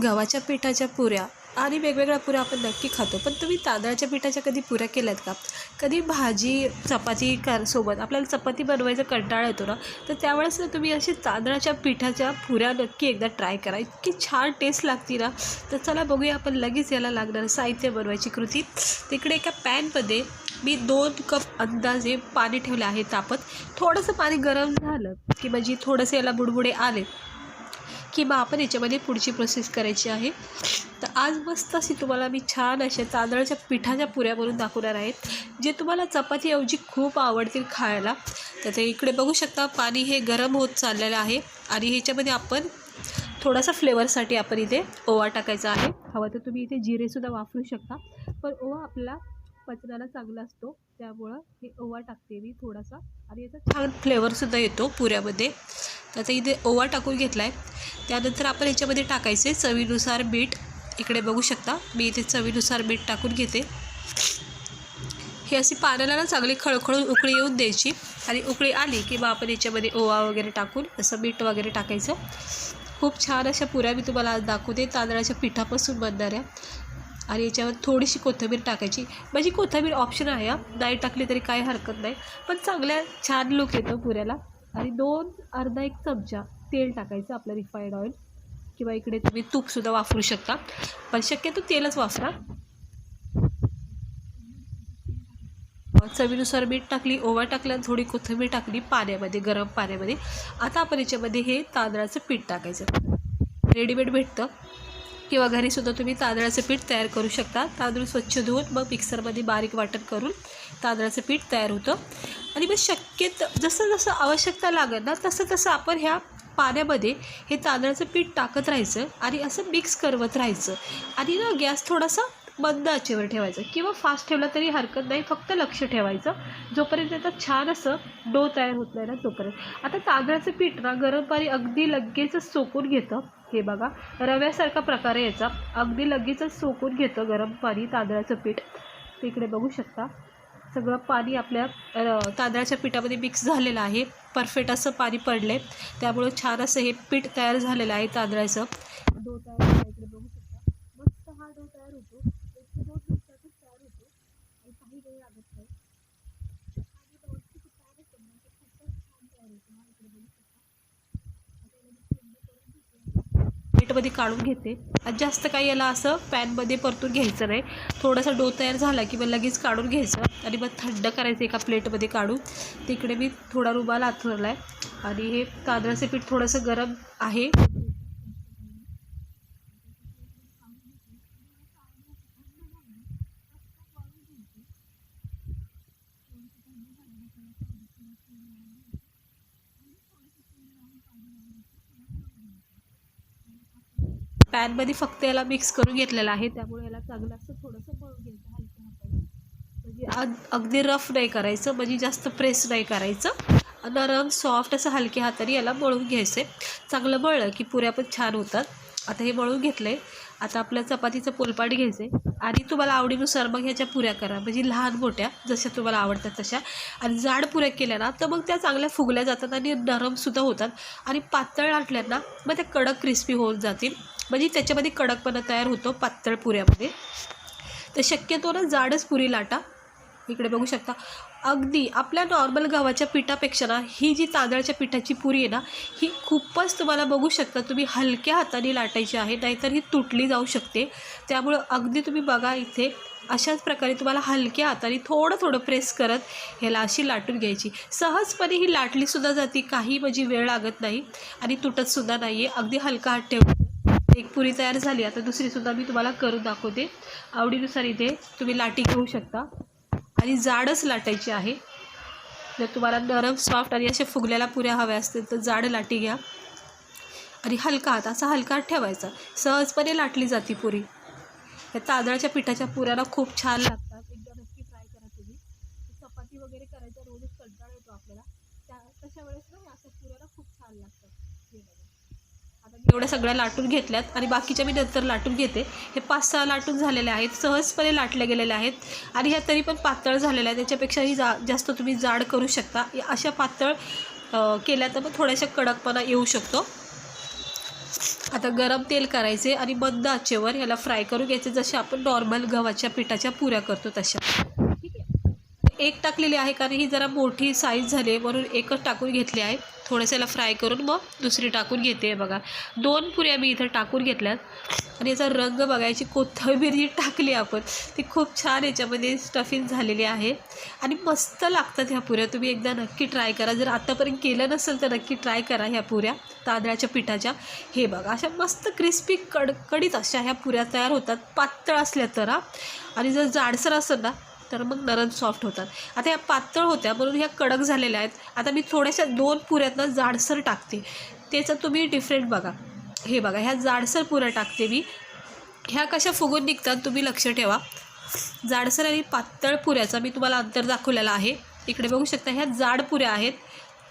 गव्हाच्या पिठाच्या पुऱ्या आणि वेगवेगळ्या पुऱ्या आपण नक्की खातो, पण तुम्ही तांदळाच्या पिठाच्या कधी पुऱ्या केल्यात का? कधी भाजी चपाती सोबत आपल्याला चपाती बनवायचा कंटाळा येतो ना, तर त्यावेळेस ना तुम्ही अशी तांदळाच्या पिठाच्या पुऱ्या नक्की एकदा ट्राय करा. इतकी छान टेस्ट लागते ना. तर चला बघूया आपण लगेच याला लागणारं साहित्य बनवायची कृती. तिकडे एका पॅनमध्ये मी 2 कप अंदाजे पाणी ठेवले आहे तापत. थोडंसं पाणी गरम झालं की म्हणजे थोडंसं याला बुडबुडे आले की मग आपण याच्यामध्ये पुढची प्रोसेस करायची आहे. तर आज मस्त अशी तुम्हाला मी छान अशा तांदळाच्या पिठाच्या पुऱ्या बनवून दाखवणार आहेत, जे तुम्हाला चपातीऐवजी खूप आवडतील खायला. तर ते इकडे बघू शकता पाणी हे गरम होत चाललेलं आहे आणि ह्याच्यामध्ये आपण थोडासा फ्लेवरसाठी आपण इथे ओवा टाकायचा आहे. हवं तर तुम्ही इथे जिरेसुद्धा वापरू शकता, पण ओवा आपला पचनाला चांगला असतो, त्यामुळं हे ओवा टाकते मी थोडासा आणि याचा छान फ्लेवरसुद्धा येतो पुऱ्यामध्ये. तर आता इथे ओवा टाकून घेतला आहे. त्यानंतर आपण याच्यामध्ये टाकायचे चवीनुसार मीठ. इकडे बघू शकता मी इथे चवीनुसार मीठ टाकून घेते. हे अशी पाण्याला ना चांगली खळखळून उकळी येऊन द्यायची आणि उकळी आली की मग आपण याच्यामध्ये ओवा वगैरे टाकून असं मीठ वगैरे टाकायचं. खूप छान अशा पुऱ्या मी तुम्हाला आज दाखवते तांदळाच्या पिठापासून बनणाऱ्या. आणि याच्यावर थोडीशी कोथिंबीर टाकायची. म्हणजे कोथिंबीर ऑप्शन आहे, नाही टाकली तरी काही हरकत नाही, पण चांगल्या छान लूक येतो पुऱ्याला. आणि अर्धा एक चमचा तेल टाकायचं, आपलं रिफाईंड ऑइल, किंवा इकडे तुम्ही तूपसुद्धा वापरू शकता, पण शक्यतो तेलच वापरा. चवीनुसार मीठ टाकली, ओवा टाकला, थोडी कोथिंबीर टाकली पाण्यामध्ये, गरम पाण्यामध्ये. आता आपण याच्यामध्ये हे तांदळाचं पीठ टाकायचं. रेडीमेड भेटतं किंवा घरीसुद्धा तुम्ही तांदळाचं पीठ तयार करू शकता. तांदूळ स्वच्छ धुवून मग मिक्सरमध्ये बारीक वाटण करून तांदळाचं पीठ तयार होतं. आणि मग शक्यतो जसं जसं आवश्यकता लागेल ना तसं तसं आपण ह्या पाण्यामध्ये हे तांदळाचं पीठ टाकत राहायचं आणि असं मिक्स करवत राहायचं. आणि ना गॅस थोडासा मंद आचेवर ठेवायचं किंवा फास्ट ठेवला तरी हरकत नाही, फक्त लक्ष ठेवायचं जोपर्यंत त्याचा छान असं डो तयार होत नाही ना तोपर्यंत. आता तांदळाचं पीठ ना गरम पाणी अगदी लगेचच सोकून घेतं. हे बघा रव्यासारखा प्रकार आहे याचा, अगदी लगेचच सोकून घेतं गरम पाणी तांदळाचं पीठ. तर इकडे बघू शकता सगळं पाणी आपल्या तांदळाच्या पिठामध्ये मिक्स झालेलं आहे. परफेक्ट असं पाणी पडलं आहे, त्यामुळं छान असं हे पीठ तयार झालेलं आहे तांदळाचं. डो तयार झाला इकडे बघू शकता. मस्त हा डो तयार होतो, 1 ते 2 मिनिटातच तयार होतो आणि काही वेळ लागत नाही. आणि नॉनस्टिक पॅन असेल ना तर खूपच छान तयार होतो. हा इकडे बघू शकता. प्लेटमध्ये काढून घेते. जास्त काही याला असं पॅनमध्ये परतून घ्यायचं नाही. थोडासा डो तयार झाला की मग लगेच काढून घ्यायचं आणि मग थंड करायचं एका प्लेटमध्ये काढून. तिकडे मी थोडा रुमाल आथरला आहे आणि हे तांदळाचं पीठ थोडंसं गरम आहे. पॅनमध्ये फक्त याला मिक्स करून घेतलेलं आहे, त्यामुळे याला चांगलं असं थोडंसं मळून घ्यायचं हलक्या हाताने. म्हणजे अगदी रफ नाही करायचं, म्हणजे जास्त प्रेस नाही करायचं. नरम सॉफ्ट असं हलक्या हाताने याला मळून घ्यायचं आहे. चांगलं मळलं की पुऱ्या पण छान होतात. आता हे मळून घेतलं आहे. आता आपलं चपातीचं पोलपाट घ्यायचं आहे आणि तुम्हाला आवडीनुसार मग ह्याच्या पुऱ्या करा, म्हणजे लहान मोठ्या जशा तुम्हाला आवडतात तशा. आणि जाड पुऱ्या केल्या ना तर मग त्या चांगल्या फुगल्या जातात आणि नरमसुद्धा होतात. आणि पातळ लाटल्या ना मग त्या कडक क्रिस्पी होऊन जातील, म्हणजे त्याच्यामध्ये कडकपणा तयार होतो पातळ पुऱ्यामध्ये. तर शक्यतो ना जाडच पुरी लाटा. इकडे बघू शकता अगदी आपल्या नॉर्मल गव्हाच्या पिठापेक्षा ना ही जी तांदळाच्या पिठाची पुरी आहे ना ही खूपच तुम्हाला बघू शकता तुम्ही हलक्या हाताने लाटायची आहे, नाहीतर ही तुटली जाऊ शकते. त्यामुळं अगदी तुम्ही बघा इथे अशाच प्रकारे तुम्हाला हलक्या हाताने थोडं थोडं प्रेस करत ह्याला अशी लाटून घ्यायची. सहजपणे ही लाटलीसुद्धा जाती, काही म्हणजे वेळ लागत नाही आणि तुटतसुद्धा नाही आहे. अगदी हलका हात ठेवून एक पुरी तयार झाली. आता दुसरीसुद्धा मी तुम्हाला करून दाखवते. आवडीनुसार इथे तुम्ही लाटी घेऊ शकता आणि जाडच लाटायची आहे. जर तुम्हाला नरम सॉफ्ट आणि अशा फुगलेल्या पुऱ्या हव्या असतील तर जाड लाटी घ्या आणि हलका हात असा हलका हात ठेवायचा. सहजपणे लाटली जाते पुरी. या तांदळाच्या पिठाच्या पुऱ्याला खूप छान लागतात. एकदा नक्की ट्राय करा तुम्ही. चपाती वगैरे करायचा रोजच कंटाळा येतो आपल्याला, तशा वेळेस ना अशा पुऱ्याला खूप छान लागतात. आता मी एवढ्या सगळ्या लाटून घेतल्यात आणि बाकीच्या मी नंतर लाटून घेते. हे 5-6 लाटून झालेले आहेत, सहजपणे लाटले गेलेले आहेत आणि ह्या तरी पण पातळ झालेल्या आहेत. त्याच्यापेक्षाही जास्त तुम्ही जाड करू शकता. अशा पातळ केल्या तर मग थोड्याशा कडकपणा येऊ शकतो. आता गरम तेल करायचे आणि मंद आचेवर याला फ्राय करून घ्यायचे, जसे आपण नॉर्मल गव्हाच्या पिठाच्या पुऱ्या करतो तशा. ठीक आहे. एक टाकलेली आहे कारण ही जरा मोठी साईज झाली आहे म्हणून एकच टाकून घेतली आहे. थोडंसं याला फ्राय करून मग दुसरी टाकून घेते. बघा 2 पुऱ्या मी इथं टाकून घेतल्यात आणि याचा रंग बघायची. कोथिंबीर जी टाकली आपण ती खूप छान याच्यामध्ये स्टफिंग झालेली आहे आणि मस्त लागतात ह्या पुऱ्या. तुम्ही एकदा नक्की ट्राय करा. जर आतापर्यंत केलं नसेल तर नक्की ट्राय करा ह्या पुऱ्या तांदळाच्या पिठाच्या. हे बघा अशा मस्त क्रिस्पी कडकडीत अशा ह्या पुऱ्या तयार होतात, पातळ असल्या तर. आणि जर जाडसर असेल ना तर मग नरम सॉफ्ट होतात. आता ह्या पातळ होत्या म्हणून ह्या कडक झालेल्या आहेत. आता मी थोड्याशा 2 पुऱ्यातनं जाडसर टाकते, त्याचं तुम्ही डिफरंट बघा. हे बघा ह्या जाडसर पुऱ्या टाकते मी. ह्या कशा फुगून निघतात तुम्ही लक्ष ठेवा. जाडसर आणि पातळ पुऱ्याचा मी तुम्हाला अंतर दाखवलेला आहे. इकडे बघू शकता ह्या जाड पुऱ्या आहेत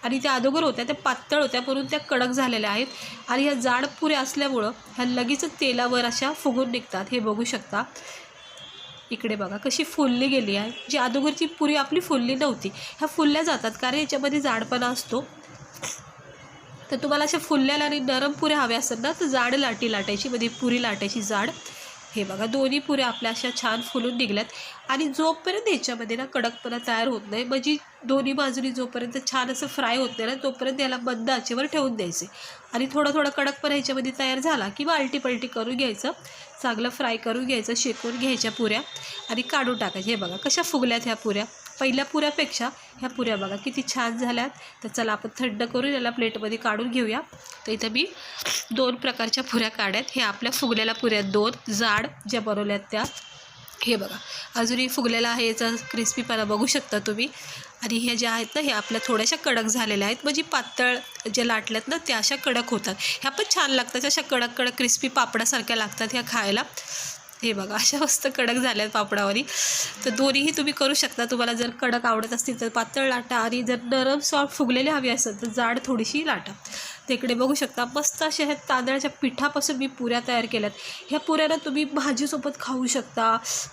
आणि त्या अगोदर होत्या त्या पातळ होत्या म्हणून त्या कडक झालेल्या आहेत. आणि ह्या जाड पुऱ्या असल्यामुळं ह्या लगेच तेलावर अशा फुगून निघतात. हे बघू शकता. इकडे बघा कशी फुलली गेली आहे. जी अगोदरची पुरी आपली फुलली नव्हती, ह्या फुलल्या जातात कारण याच्यामध्ये जाडपणा असतो. तर तुम्हाला अशा फुलल्याला आणि नरम पुऱ्या हव्या असतात ना तर जाड लाटी लाटायची, मध्ये पुरी लाटायची जाड. हे बघा दोन्ही पुऱ्या आपल्या अशा छान फुलून निघल्यात. आणि जोपर्यंत याच्यामध्ये ना कडकपणा तयार होत नाही, म्हणजे दोन्ही बाजूनी जोपर्यंत छान असं फ्राय होत नाही ना तोपर्यंत याला मंद आचेवर ठेवून द्यायचे. आणि थोडा थोडा कडकपणा ह्याच्यामध्ये तयार झाला किंवा आलटी करून घ्यायचं, चांगलं फ्राय करून घ्यायचं, शेकून घ्यायच्या पुऱ्या आणि काढून टाकायच्या. हे बघा कशा फुगल्यात ह्या पुऱ्या. पहिल्या पुऱ्यापेक्षा ह्या पुऱ्या बघा किती छान झाल्यात. तर चला आपण थंड करून याला प्लेटमध्ये काढून घेऊया. तर इथं मी 2 प्रकारच्या पुऱ्या काढ्यात. हे आपल्या फुगलेल्या पुऱ्या 2 जाड ज्या बनवल्यात त्या. हे बघा अजूनही फुगलेला आहे, याचा क्रिस्पीपणा बघू शकता तुम्ही. आणि ह्या ज्या आहेत ना ह्या आपल्या थोड्याशा कडक झालेल्या आहेत, म्हणजे पातळ ज्या लाटल्यात ना त्या अशा कडक होतात. ह्या पण छान लागतात, अशा कडक क्रिस्पी पापडासारख्या लागतात ह्या खायला. हे बघा अशा मस्त कडक झाल्यात पापडावरी. तर दोन्हीही तुम्ही करू शकता. तुम्हाला जर कडक आवडत असतील तर पातळ लाटा आणि जर नरम सॉफ्ट फुगलेले हवी असेल तर जाड थोडीशी लाटा. तिकडे बघू शकता मस्त अशा ह्या तांदळाच्या पिठापासून मी पुऱ्या तयार केल्यात. ह्या पुऱ्याला तुम्ही भाजीसोबत खाऊ शकता.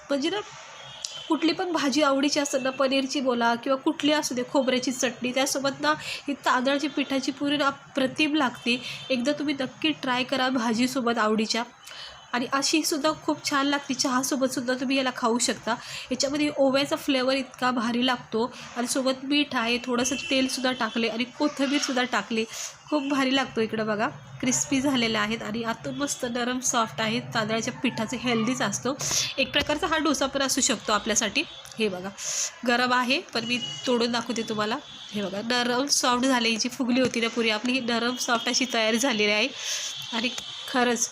म्हणजे ना कुठली पण भाजी आवडीची असेल ना, पनीरची बोला किंवा कुठली असू दे, खोबऱ्याची चटणी त्यासोबत ना ही तांदळाची पिठाची पुरी ना अप्रतिम लागते. एकदा तुम्ही नक्की ट्राय करा भाजीसोबत आवडीच्या. आणि अशीसुद्धा खूप छान लागते. चहासोबतसुद्धा तुम्ही याला खाऊ शकता. याच्यामध्ये ओव्याचा फ्लेवर इतका भारी लागतो आणि सोबत मीठ आहे, थोडंसं तेलसुद्धा टाकले आणि कोथिंबीरसुद्धा टाकली, खूप भारी लागतो. इकडं बघा क्रिस्पी झालेले आहेत आणि आतून मस्त नरम सॉफ्ट आहेत. तांदळाच्या पिठाचे हेल्दीच असतो. एक प्रकारचा हा डोसा पण असू शकतो आपल्यासाठी. हे बघा गरम आहे पण मी तोडून दाखवते तुम्हाला. हे बघा नरम सॉफ्ट झाले. ही जी फुगली होती ना पुरी आपली, ही नरम सॉफ्ट अशी तयार झालेली आहे आणि खरंच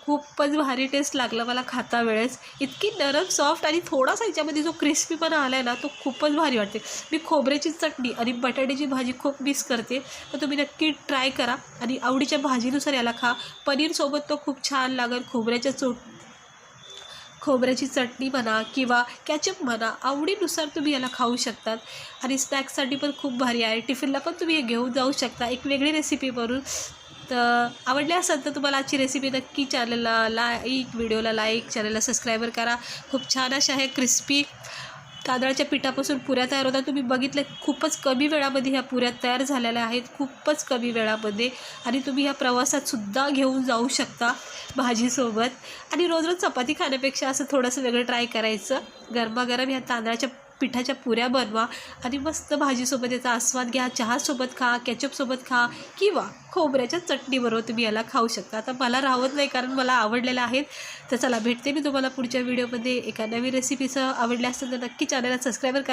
खूपच भारी टेस्ट लागला मला खाता वेळेस. इतकी नरम सॉफ्ट आणि थोडासा ह्याच्यामध्ये जो क्रिस्पीपणा आला आहे ना तो खूपच भारी वाटते. मी खोबऱ्याची चटणी आणि बटाट्याची भाजी खूप मिस करते, तर तुम्ही नक्की ट्राय करा आणि आवडीच्या भाजीनुसार याला खा. पनीरसोबत तो खूप छान लागेल. खोबऱ्याची चटणी म्हणा किंवा कॅचअप म्हणा, आवडीनुसार तुम्ही याला खाऊ शकतात. आणि स्नॅक्ससाठी पण खूप भारी आहे. टिफिनला पण तुम्ही हे घेऊन जाऊ शकता एक वेगळी रेसिपी बनवून. तर आवडले असेल तर तुम्हाला आजची रेसिपी नक्की चॅनलला व्हिडिओला लाईक, चॅनलला सबस्क्राईबर करा. खूप छान अशा आहे क्रिस्पी तांदळाच्या पिठापासून पुऱ्या तयार होतात. तुम्ही बघितलं खूपच कमी वेळामध्ये ह्या पुऱ्या तयार झालेल्या आहेत, खूपच कमी वेळामध्ये. आणि तुम्ही ह्या प्रवासातसुद्धा घेऊन जाऊ शकता भाजीसोबत. आणि रोज रोज चपाती खाण्यापेक्षा असं थोडंसं वेगळं ट्राय करायचं. गरमागरम ह्या तांदळाच्या पिठाच्या पुऱ्या बनवा आणि मस्त भाजीसोबत याचा आस्वाद घ्या. चहासोबत खा, कॅचअपसोबत खा किंवा खोबऱ्याच्या चटणीबरोबर तुम्ही याला खाऊ शकता. आता मला राहत नाही कारण मला आवडलेलं आहेत. तर चला भेटते मी तुम्हाला पुढच्या व्हिडिओमध्ये एका नवीन रेसिपीसह. आवडल्या असेल तर नक्की चॅनलला सबस्क्राईबर करा.